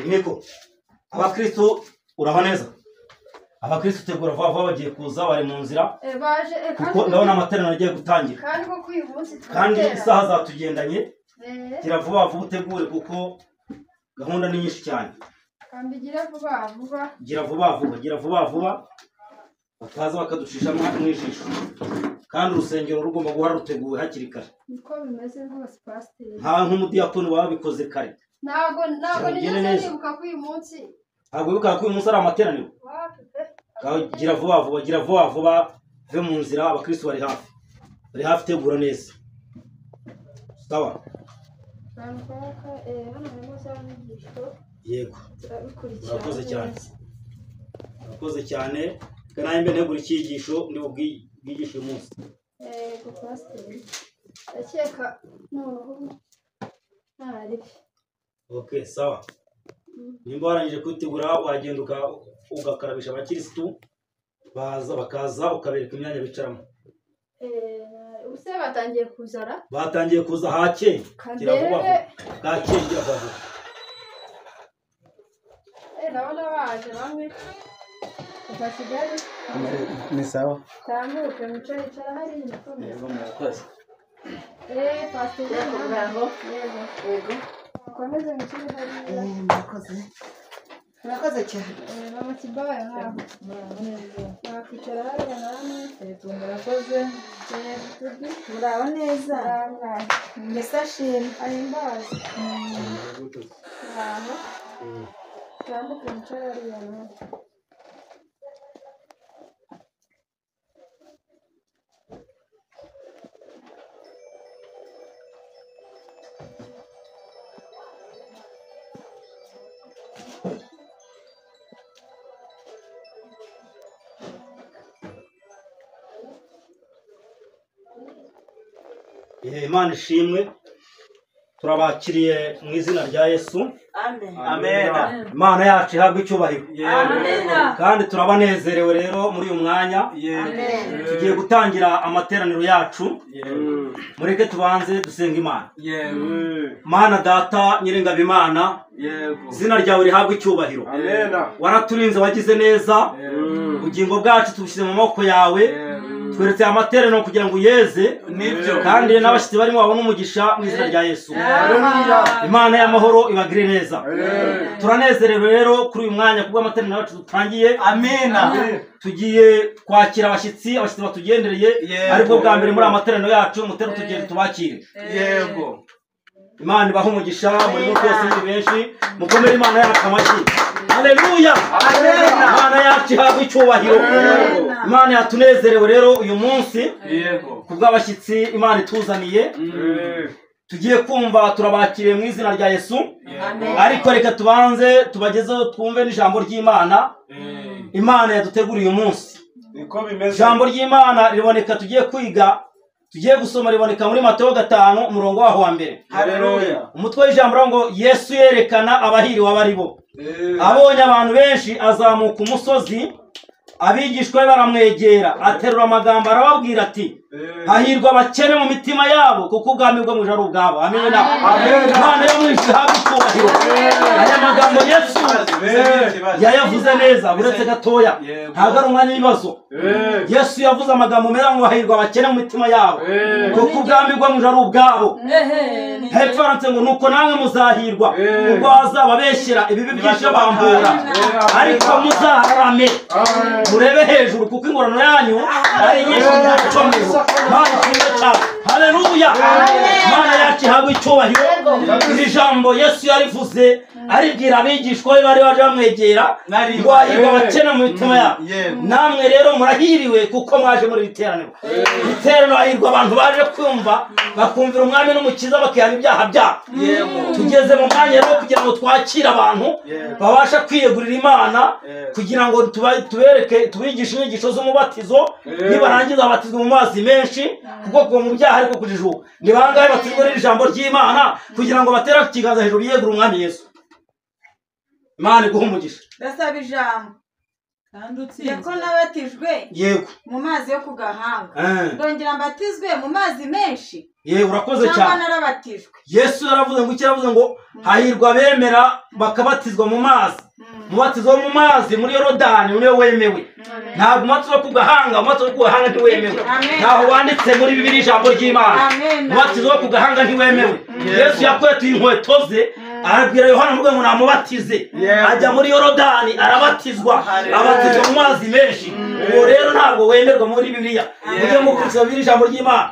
Niko abakristo urabaneza abakristo tegura vuba bagiye kuza bari mu nzira baje kuko ndabona amateraniro agiye gutangira kandi ko kwibutse kandi isaha zatugendanye gira vuba utegure kuko gahunda ni nyinshi cyane kandi gira vuba bakaza bakaducisha mu ijisho kandi urusengero rugomba guhora ruteguwe hakiri kare niko bimeze rwose pasiteri nta nk'umudiyakoni wabikoze kare ntabwo nigeze nibuka ko uyu munsi ari amateraniro gira vuba ve mu nzira abakristo bari hafi tegura neza sawa yego urakoze cyane kandi mbe ntegura icyigisho ndi bwigishe uyu munsi yego pasiteri akeka noneho ntari okay sawa nimba warangije kwitegura wagenda ugakarabisha abakirisitu bakaza ukabereka imyanya bicaramo ubuse batangiye kuza hake gira vuba ndabona baje bamwe basigaye ni sawa tambuke mwicara hariya yego murakoze pasiteri yego komeze mwicara hariya murakoze cyane mama kibaya nkaho nakwicara hariya namwe murakoze muraho neza mbese ashimwe ahimbaza aho tambuke mwicara hariya nawe Imana ishimwe turabakiriye mu izina rya Yesu amen Imana yacu ihabwe icyubahiro kandi turabanezerewe rero muri uyu mwanya tugiye gutangira amateraniro yacu mureke tubanze dusenga Imana Mana data nyiringabo Imana izina ryawe rihabwe icyubahiro waraturinze wagize neza ubugingo bwacu tubishyize mu maboko yawe tweretse amateraniro kugira ngo yeze kandi n'abashyitsi barimo babone umugisha mu izina rya Yesu Imana y'amahoro ibagire neza turanezerewe rero kuri uyu mwanya kubwo amateraniro yacu dutangiye tugiye kwakira abashyitsi batugendereye ariko bwa mbere muri amateraniro yacu mutero tugende tubakire Imana ibahe umugisha muri bo twese ni benshi mukomere Imana yacu amashyi haleluya Imana yacu ihabwe icyubahiro Imana yatunezerewe rero uyu munsi kubw'abashyitsi Imana ituzaniye tugiye kumva turabakiriye mu izina rya Yesu ariko reka tubanze tubagezeho twumve n'ijambo ry'Imana Imana yaduteguriye uyu munsi ijambo ry'Imana riboneka tugiye kwiga tugiye gusoma riboneka muri Mateyo 5 umurongo waho wa mbere umutwe w'ijambo ngo Yesu yerekana abahiriwe abaribo abonye abantu benshi azamuka umusozi abigishwa baramwegera aterura amagambo arababwira ati hahirwa abakene mu mitima yabo kuko ubwami bwo mu ijuru bwabo amen Imana yo mwinshi habe icyubahiro aya magambo Yesu yayavuze neza buretse gatoya ntabwo ari umwanya w'ibibazo Yesu yavuze amagambo meza ngo hahirwa abakene mu mitima yabo kuko ubwami bwo mu ijuru bwabo hepfo aranditse ngo nuko namwe muzahirwa ubwo bazababeshyera ibibi byinshi bambura ariko muzaharame murebe hejuru kuko ingorano yanyu ari nyinshi cyane Mana ishimwe cyane haleluya Mana yacu ihabwe icyubahiro iri jambo Yesu yarivuze aribwira abigishwa be bari baje bamwegera ngo hahirwa abakene mu mitima yabo namwe rero murahiriwe kuko mwaje muri iteraniro hahirwa abantu baje kumva bakumvira umwami n'umukiza bakihana ibyaha byabo tugeze mu mwanya rero kugira ngo twakire abantu babasha kwiyegurira Imana kugira ngo tubigishe inyigisho z'umubatizo nibarangiza babatizwe mu mazi menshi kuko kuva mu byaha ariko kujijuka ni bangahe batizwe n'iri jambo ry'Imana kugira ngo batere ikiganza hejuru yegura umwami Yesu Imana iguhe umugisha ndasaba ijambo ko nabatijwe yego mu mazi yo ku gahanga ndongera mbatizwe mu mazi menshi yewe urakoze cyane narabatijwe Yesu yaravuze ngo icyo ngo hahirwa bemera bakabatizwa mu mazi umubatizo wo mu mazi muri Yorodani niwe wemewe ntabwo umubatizo wo ku gahanga umubatizo wo ku gahanga ntiwemewe ntaho wanditse muri Bibiliya ijambo ry'Imana umubatizo wo ku gahanga ntiwemewe Yesu yakwetuye inkweto ze arabwira Yohana ngo namubatize ajya muri Yorodani arabatizwa abatizwa mu mazi menshi uwo rero ntabwo wemerwa muri Bibiliya ujye mukurikiza Bibiliya ijambo ry'Imana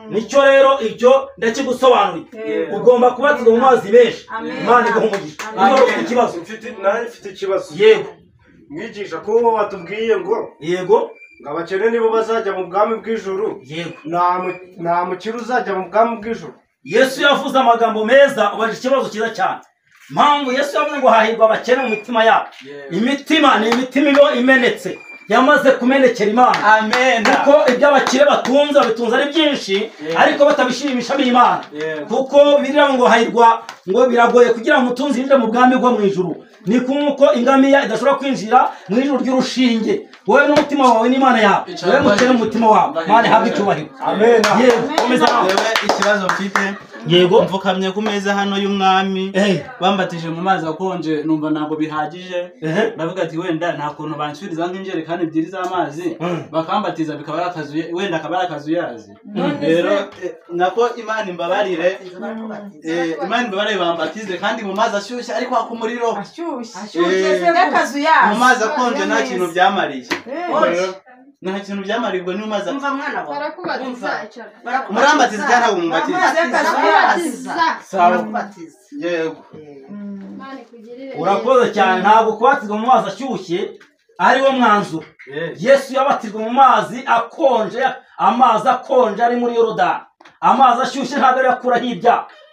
nicyo rero ibyo ndakigusobanuriye ugomba kubatizwa mu mazi menshi Imana iguha umugisha ufite ikibazo mfite ikibazo yego mwigisha ko watubwiye ngo yego ngo abakene nibo bazajya mu bwami bw'ijuru yego nta mukire uzajya mu bwami bw'ijuru Yesu yavuze amagambo meza ubaje ikibazo cyiza cyane mpamvu Yesu yavuze ngo hahirwa abakene mu mitima yabo imitima ni imitima imenetse yamaze kumenekera Imana amen kuko iby'abakire batunze bitunze ari byinshi ariko batabishimisha Imana kuko birira ngo hahirwa ngo biragoye kugira ngo mutunzi yinjire mu bwami bwo mu ijuru ni kuko ingamiya idashobora kwinjira mu ijuru ry'urushinge wowe n'umutima wawe n'Imana yawe wowe mukene mu mutima wawe Imana ihabwe icyubahiro amen yego komeza ikibazo mfite yego mvukamye ku meza hano y'umwami bambatije mu mazi akonje numva ntabwo bihagije ndavuga ati wenda nta kuntu bansubiriza nk'injerekani ebyiri z'amazi bakambatiza bikaba ari akazuye wenda akaba ari akazuyazi rero nako Imana imbabarire bambatize kandi mu mazi ashyushye ariko haka umuriro ashyushye n'akazuyazi mu mazi akonje nta kintu byamariye nta kintu byamarirwa niyo mazi murambatiza cyangwa umubatiza yego urakoze cyane ntabwo kubatizwa mu mazi ashyushye ariwo mwanzuro Yesu yabatizwa mu mazi akonje ari muri Yorodani amazi ashyushye ntabwo ari akuraho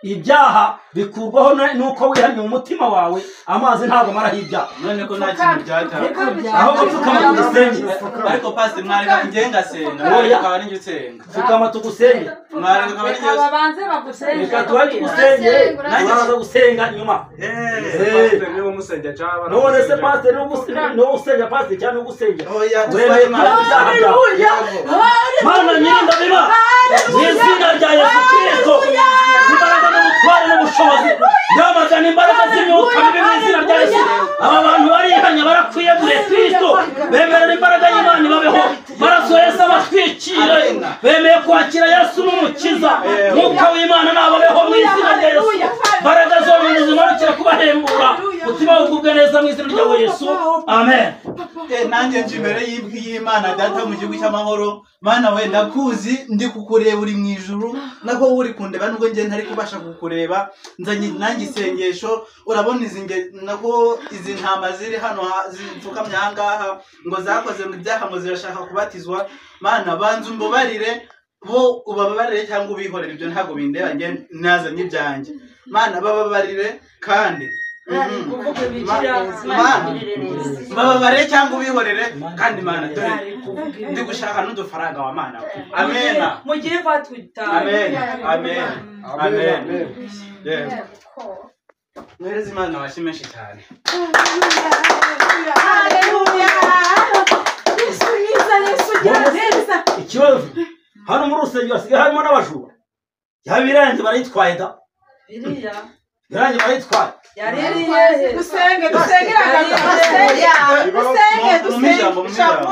ibyaha bikurwaho nuko wihanye mu mutima wawe amazi ntabwo amaraho ibyaha none ko nta kintu byatanga aho gupfukama tugusenge ariko pastor mwareka ngenga senga wowe akaba ari ngisenga pfukama tugusenge mwareka akaba ari ngisenga abanze bagusenge reka tuba tugusenge nanjye naza gusenga nyuma niba umusenge cyangwa none se pastor no usenga pastor cyangwa ugusenge oya wemeye Mana nyinda biba n'izina rya Yesu Kristo imbaraga n'ubutware n'ubushobozi ndamagana imbaraga z'imyuka mibi mu izina rya Yesu aba bantu barihanya barakwiyegure Kristo bemerera imbaraga y'Imana ibabeho maraso Yesu abatwikire bemeye kwakira Yesu n'umukiza mwuka w'Imana nababeho mu izina rya Yesu imbaraga zo mu buzima rukira kubahembura mutima wugubwe neza mu izina rya Yesu amen nanjye nje imbere y'Imana data mu gihugu cy'amahoro Mana we ndakuzi ndi kukureba uri mu ijuru nako uri kundeba nubwo nge ntari kubasha kukureba nzanye nanjye isengesho urabona nako izi ntama ziri hano zipfukamye ahangaha ngo zakoze mu byaha ngo zirashaka kubatizwa Mana banza umbabarire bo ubabarire cyangwa ubihorere ibyo ntabwo bindeba nge nazanye ibyanjye Mana bababarire kandi bababare cyangwa ubihorere kandi Mana dore ndi gushaka n'udufaranga wa Mana amen mugire vatwita amen amen amen mwereza Imana washimeshi cyane haleluya Yesu niza Yesu gereza ikibazo hano muri rusengero hasigaye harimo n'abajura yabirangiye barayitwaye da irangiye barayitwaye dusenge cyangwa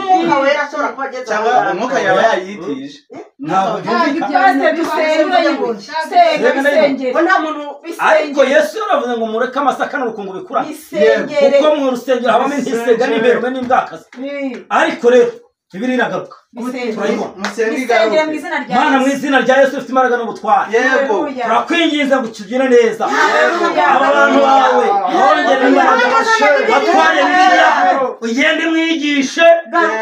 umwuka yaba yayitije ariko Yesu yaravuze ngo mureke amasaka n'urukungu bikura kuko mu rusengero habamo intisega n'imperwe n'imbwakazi ariko rero Bibiliya iragaruka Mana mu izina rya Yesu ufite imbaraga n'ubutware turakwinginze ngo ukigire neza aba bantu bawe bongere imbaraga batware Bibiliya ugende mwigishe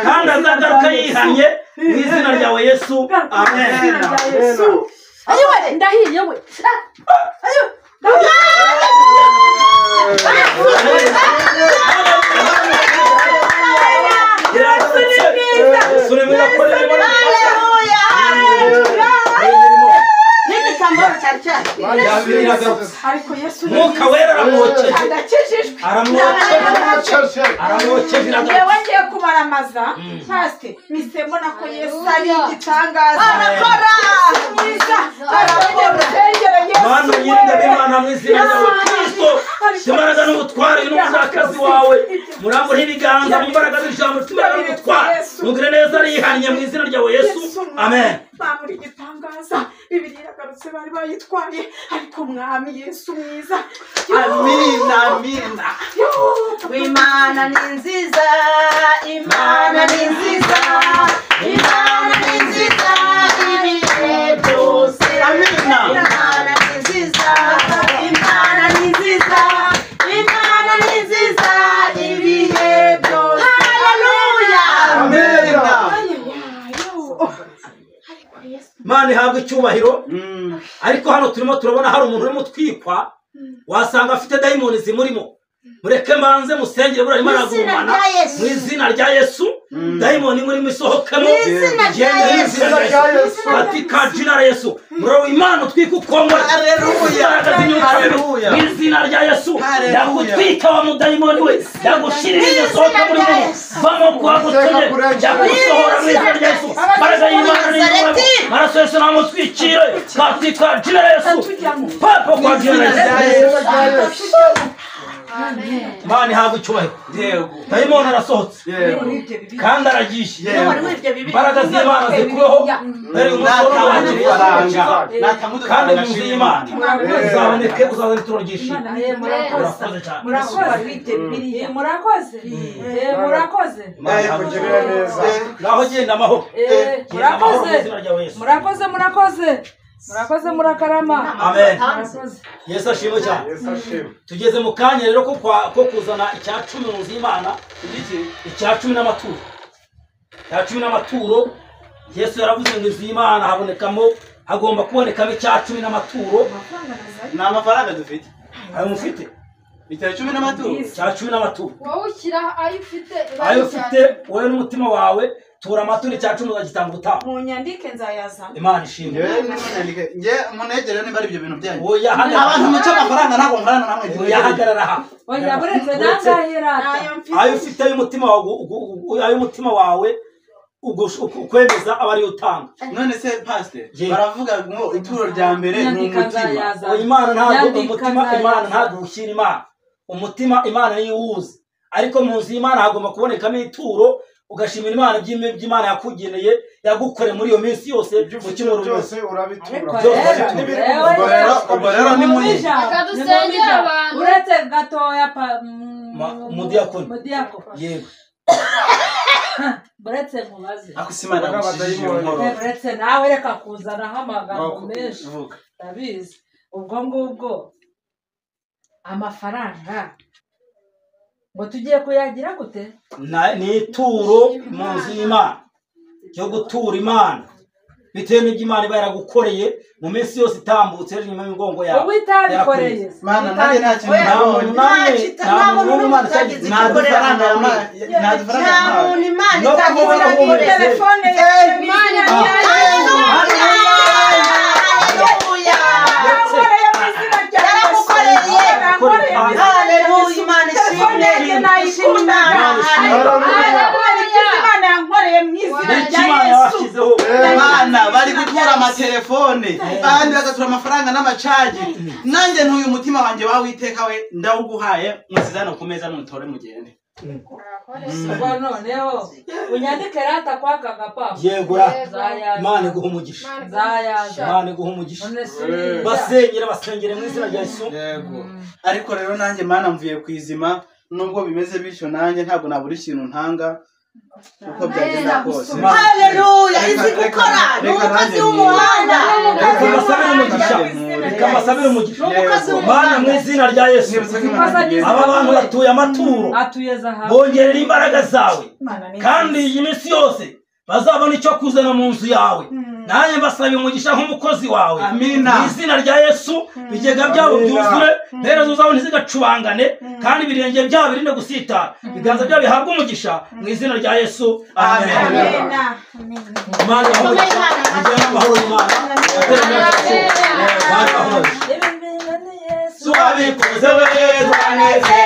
kandi azagaruka yihanye mu izina ryawe Yesu amen ndahiye we iragarutse ariko Yesu mwuka wera aramwokeje adakijijwe aramwokeje iragarutse yewe ngiye kubaramaza pasite mise mbona ko Yesu ari igitangaza arakora mwiza arakora Mana yirinda b'Imana mu izina rya Kristo imbaraga n'ubutware n'umuzakazi wawe murambura ibiganza mu mbaraga z'ijambo imbaraga n'ubutware mugire neza arihanye mu izina rya Yesu amen bamuri igitangaza Bibiliya iragarutse bari bayitwaye ariko mwami Yesu mwiza amina amina Imana ni nziza Imana ni nziza Imana ni nziza ibihe byose amina Imana ni nziza Imana ni nziza Imana ni nziza ibihe byose haleluya amina Mana ihabwe icyubahiro ariko hano turimo turabona hari umuntu urimo twikwa wasanga afite dayimoni zimurimo mureke mbanze musengere buri arimo aragumana mu izina rya Yesu dayimoni murimo isohokemo katika jina la Yesu muro Imana utwika ukongora haleluya mu izina rya Yesu yakutwika wa mudayimoni we yagushiririza sohoka muri mwe vamo kwa gutumye yagusohora mu izina rya Yesu baraga y'Imana ni maraso Yesu namutwikire katika jina la Yesu papo kwa jina la Yesu Mana ihabwe icyubahiro yego dayimoni arasohotse kandi aragishe imbaraga z'Imana zikuweho bari umusoro wakiriye kandi mu nzu y'Imana uzaboneke uzabona ituro ryishimye murakoze cyane murakoze ngaho genda amahoro murakoze murakarama amen Yesu ashimwe cyane tugeze mu kanya rero ko kuzana icya 10 mu nzu y'Imana icya 10 n'amaturo icya 10 n'amaturo Yesu yaravuze ngo inzu y'Imana hagomba kubonekamo icya 10 n'amaturo na amafaranga dufite ayo mufite icya 10 n'amaturo icya 10 n'amaturo wowe ushyira ayo ufite wowe n'umutima wawe tura amaturo icya 10 uzagitanga utaha mu nyandike nzayazana Imana ishimwe nge munegere nimba ari ibyo bintu byanyu oya abantu muca amafaranga ntabwo nkorana namwe yahagarara aha oya buretse nangahirata ayo ufite ay'umutima wawe ukwemeza abari utanga none se pastor baravuga ngo ituro rya mbere ni umutima Imana ntabwo Imana ntabwo ushyira umutima Imana niyo uwuzi ariko mu nzu y'Imana hagomba kubonekamo ituro ugashimira Imana by'Imana yakugeneye yagukore muri iyo minsi yose mu cyumweru byose urabitura ubwo rero ni muri akadusengera abantu uretse gatoya umudiyakoni yego buretse mubaze akusimana buretse nawe reka kuzanaho amagambo menshi ndabizi ubwo ngubwo amafaranga ngo tugiye kuyagira gute ni ituro mu nzu y'Imana cyo gutura Imana bitewe n'ibyo Imana iba yaragukoreye mu minsi yose itambutse hejuru nyuma y'umugongo yawe wowe itabikoreye mana nanjye nta kintu nta muntu Imana itagize igikorera nta muntu Imana itagize telefone Imana bari gutura amatelefone kandi bagatura amafaranga n'amacaji nanjye ntuye umutima wanjye wawiteka we ndawuguhaye musizana ku meza mutore mugende ubwo noneho unyandike rata kwaka gapapa yego Imana iguha umugisha Imana iguha umugisha basengere mu izina rya Yesu yego ariko rero nanjye Mana mvuye kwizima nubwo bimeze bityo nanjye ntabwo nabura ikintu ntanga uko byagenda kose haleluya izi gukora n'umukozi w'umuhanda reka mbasabire umugisha Mana mu izina rya Yesu aba bantu batuye amaturo bongerera imbaraga zawe kandi iyi minsi yose bazabona icyo kuzana mu nzu yawe nanjye mbasabye umugisha nk'umukozi wawe amina mu izina rya Yesu bigega byabo byuzure rero uzabona izigacubangane kandi ibirenge byabo birinde gusitara ibiganza byabo bihabwa umugisha mu izina rya Yesu amen Imana y'amahoro y'Imana wabikoze we twanezerwa